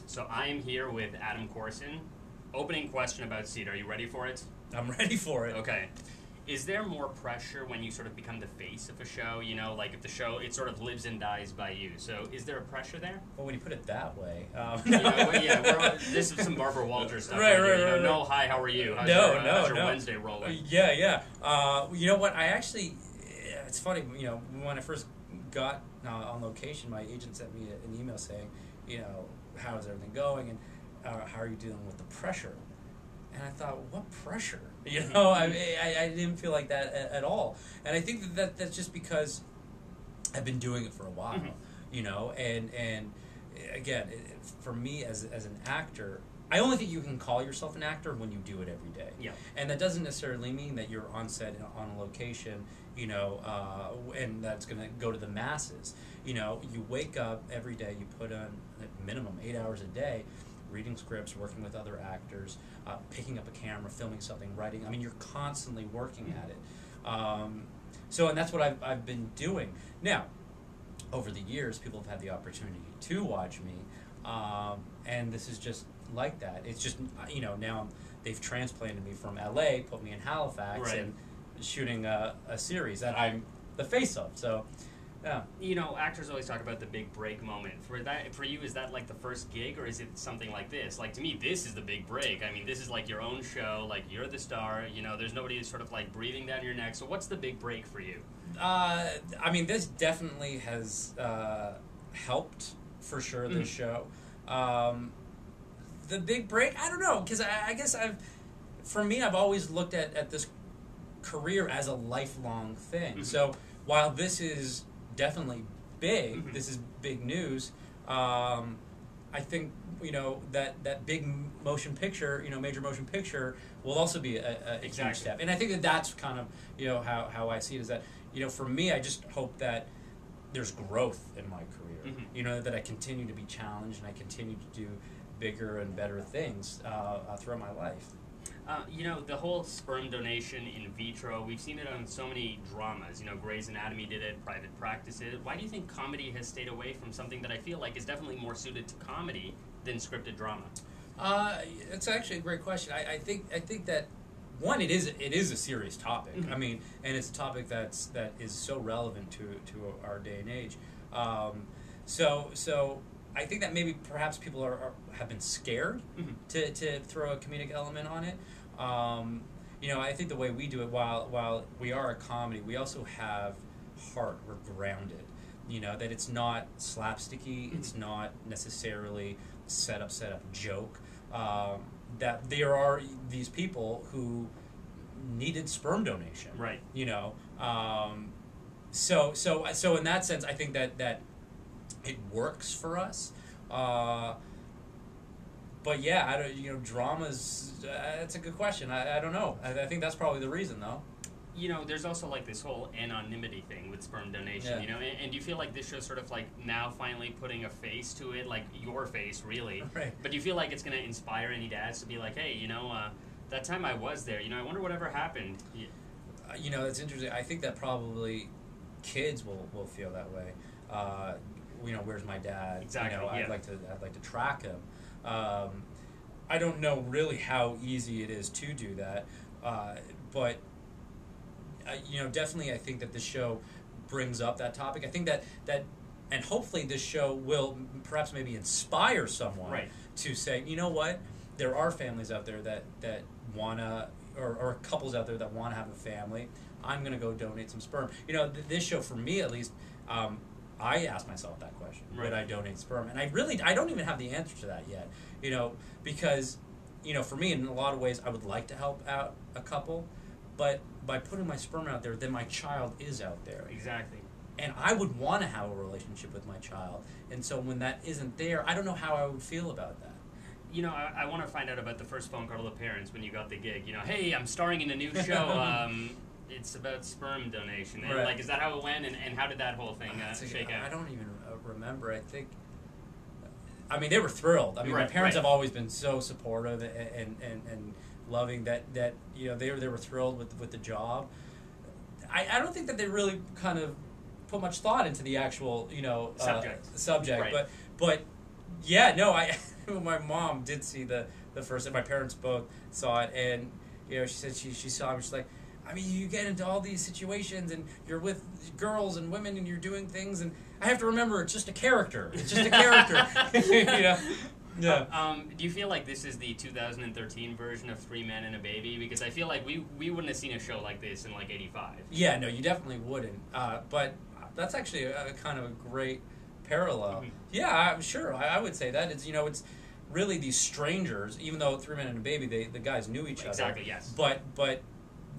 So I am here with Adam Korson. Opening question about Seed. Are you ready for it? I'm ready for it. Okay. Is there more pressure when you sort of become the face of a show? You know, like if the show, it sort of lives and dies by you. So is there a pressure there? Well, when you put it that way. This is some Barbara Walters stuff. Right. No, hi, how are you? How's your Wednesday rolling? Yeah. You know what? I actually, it's funny, when I first got on location, my agent sent me an email saying, how is everything going and how are you dealing with the pressure? And I thought, what pressure? I didn't feel like that at all. And I think that's just because I've been doing it for a while, and again, for me as an actor, I only think you can call yourself an actor when you do it every day. Yeah. And that doesn't necessarily mean that you're on set on a location, and that's going to go to the masses. You wake up every day, you put on at minimum 8 hours a day, reading scripts, working with other actors, picking up a camera, filming something, writing. I mean, you're constantly working at it. And that's what I've been doing. Now, over the years, people have had the opportunity to watch me, and this is just like that. It's just, now they've transplanted me from LA, put me in Halifax, right, and shooting a series that I'm the face of. So, yeah. Actors always talk about the big break moment. For you, is that like the first gig, or is it something like this? Like, to me, this is the big break. I mean, this is like your own show. Like, you're the star. There's nobody sort of like breathing down your neck. So what's the big break for you? This definitely has helped, for sure, this show. The big break, I don't know, because I guess I've always looked at this career as a lifelong thing. Mm-hmm. So while this is definitely big, mm-hmm, this is big news, I think, that big motion picture, major motion picture will also be a huge step. And I think that's kind of, how I see it, is that, for me, I just hope that there's growth in my career, mm-hmm, that I continue to be challenged and I continue to do bigger and better things throughout my life. The whole sperm donation in vitro, we've seen it on so many dramas. Grey's Anatomy did it, Private Practice did it. Why do you think comedy has stayed away from something that I feel like is definitely more suited to comedy than scripted drama? It's actually a great question. I think that, one, it is a serious topic. Mm-hmm. I mean, and it's a topic that is so relevant to our day and age. So I think that maybe perhaps people have been scared, mm-hmm, to throw a comedic element on it. I think the way we do it, while we are a comedy, we also have heart. We're grounded. That it's not slapsticky. Mm-hmm. It's not necessarily set up joke. That there are these people who needed sperm donation. Right. So in that sense, I think that it works for us. But yeah, dramas, that's a good question. I don't know. I think that's probably the reason, though. There's also like this whole anonymity thing with sperm donation, yeah, and do you feel like this show's sort of like now finally putting a face to it, like your face, really? Right. But do you feel like it's going to inspire any dads to be like, hey, that time I was there, I wonder whatever happened? Yeah. That's interesting. I think that probably kids will feel that way. Where's my dad? Exactly. I'd like to track him. I don't know really how easy it is to do that, but definitely I think that this show brings up that topic. I think that and hopefully this show will perhaps maybe inspire someone, right, to say, what, there are families out there that wanna, or couples out there that want to have a family. I'm gonna go donate some sperm. This show, for me at least, I asked myself that question: right, would I donate sperm? And I don't even have the answer to that yet. Because for me, in a lot of ways, I would like to help out a couple, but by putting my sperm out there, then my child is out there. Exactly. And I would want to have a relationship with my child. And so when that isn't there, I don't know how I would feel about that. I want to find out about the first phone call to the parents when you got the gig. Hey, I'm starring in a new show. It's about sperm donation. And, right, is that how it went? And how did that whole thing shake out? I don't even remember. They were thrilled. Right, my parents, right, have always been so supportive and loving that they were thrilled with the job. I don't think that they really kind of put much thought into the actual subject. Right. But yeah, no, my mom did see the first, and my parents both saw it, and she said she saw it. She's like, I mean, you get into all these situations, and you're with girls and women, and you're doing things, and I have to remember it's just a character. It's just a character. Yeah. Do you feel like this is the 2013 version of Three Men and a Baby? Because I feel like we wouldn't have seen a show like this in like '85. Yeah, no, you definitely wouldn't. But that's actually a kind of a great parallel. Mm-hmm. Yeah, I'm sure. I would say that it's really these strangers. Even though Three Men and a Baby, the guys knew each other. Exactly. Yes. But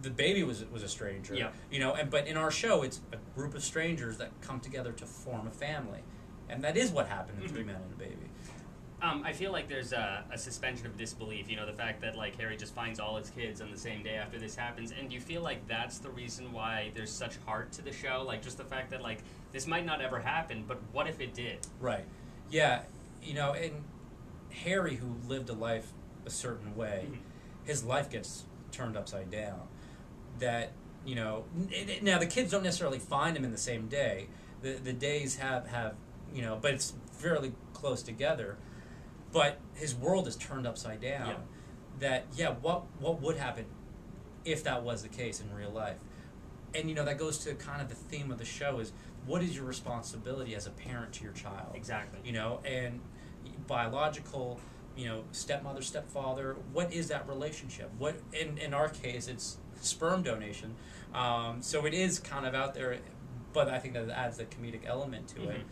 the baby was a stranger. Yeah. But in our show, it's a group of strangers that come together to form a family, and that is what happened in mm-hmm. Three Men and a Baby. I feel like there's a suspension of disbelief, the fact that, like, Harry just finds all his kids on the same day after this happens, and do you feel like that's the reason why there's such heart to the show? Like, just the fact that, like, this might not ever happen, but what if it did? Right. Yeah, and Harry, who lived a life a certain way, mm-hmm. his life gets turned upside down. That, now the kids don't necessarily find him in the same day. The days have but it's fairly close together. But his world is turned upside down. Yeah. What would happen if that was the case in real life? And that goes to kind of the theme of the show is what is your responsibility as a parent to your child? Exactly. And biological, stepmother, stepfather, what is that relationship? What in our case it's sperm donation. So it is kind of out there, but I think that it adds the comedic element to mm-hmm. it.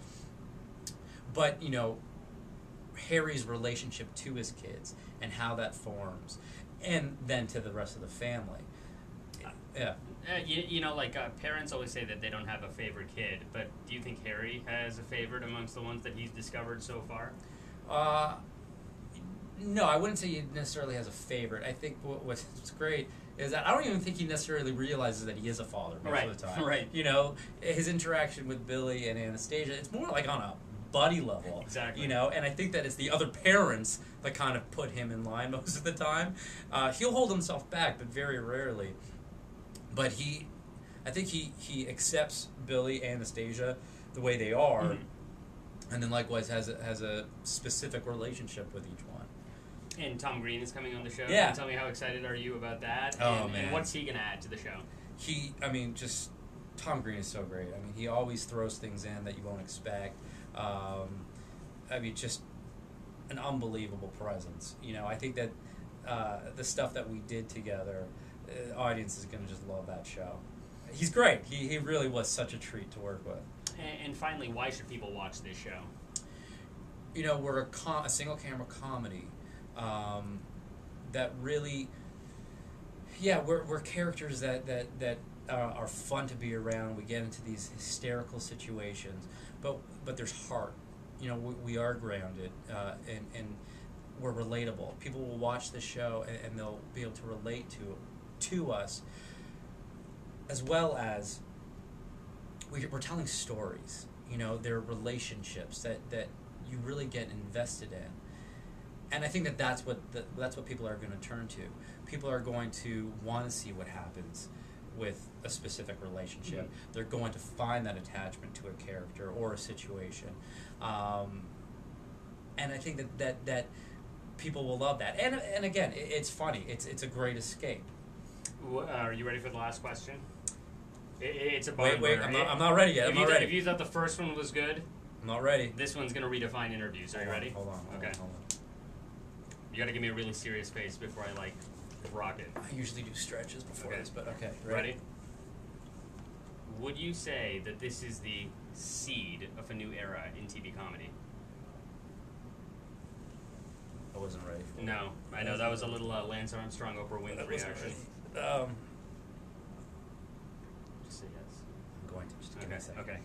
But Harry's relationship to his kids and how that forms, and then to the rest of the family. Yeah. Parents always say that they don't have a favorite kid, but do you think Harry has a favorite amongst the ones that he's discovered so far? No, I wouldn't say he necessarily has a favorite. I think what's great is that I don't even think he necessarily realizes that he is a father most of the time. Right. His interaction with Billy and Anastasia, it's more like on a buddy level. Exactly. And I think that it's the other parents that kind of put him in line most of the time. He'll hold himself back, but very rarely. But I think he accepts Billy and Anastasia the way they are, mm-hmm. and then likewise has a specific relationship with each one. And Tom Green is coming on the show. Yeah. Tell me, how excited are you about that? Oh, man. And what's he going to add to the show? Tom Green is so great. He always throws things in that you won't expect. Just an unbelievable presence. I think that the stuff that we did together, the audience is going to just love that show. He's great. He really was such a treat to work with. And finally, why should people watch this show? We're a single-camera comedy that really, we're characters that are fun to be around. We get into these hysterical situations, but there's heart. We are grounded, and we're relatable. People will watch this show and they'll be able to relate to us, as well as we're telling stories. They're relationships that you really get invested in. And I think that's what people are going to turn to. People are going to want to see what happens with a specific relationship. Mm-hmm. They're going to find that attachment to a character or a situation. And I think that people will love that. And again, it's funny. It's a great escape. Are you ready for the last question? It's a barn Wait, burner. I'm not ready yet. If you thought the first one was good, I'm not ready. This one's going to redefine interviews. Are you ready? Hold on. You got to give me a really serious face before I rock it. I usually do stretches before this, but okay. Ready? Would you say that this is the seed of a new era in TV comedy? I wasn't ready for it. No, I know that was a little Lance Armstrong, Oprah Winfrey action. Just say yes. I'm going to. Just give me a second. Okay.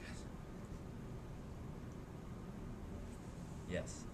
Yes.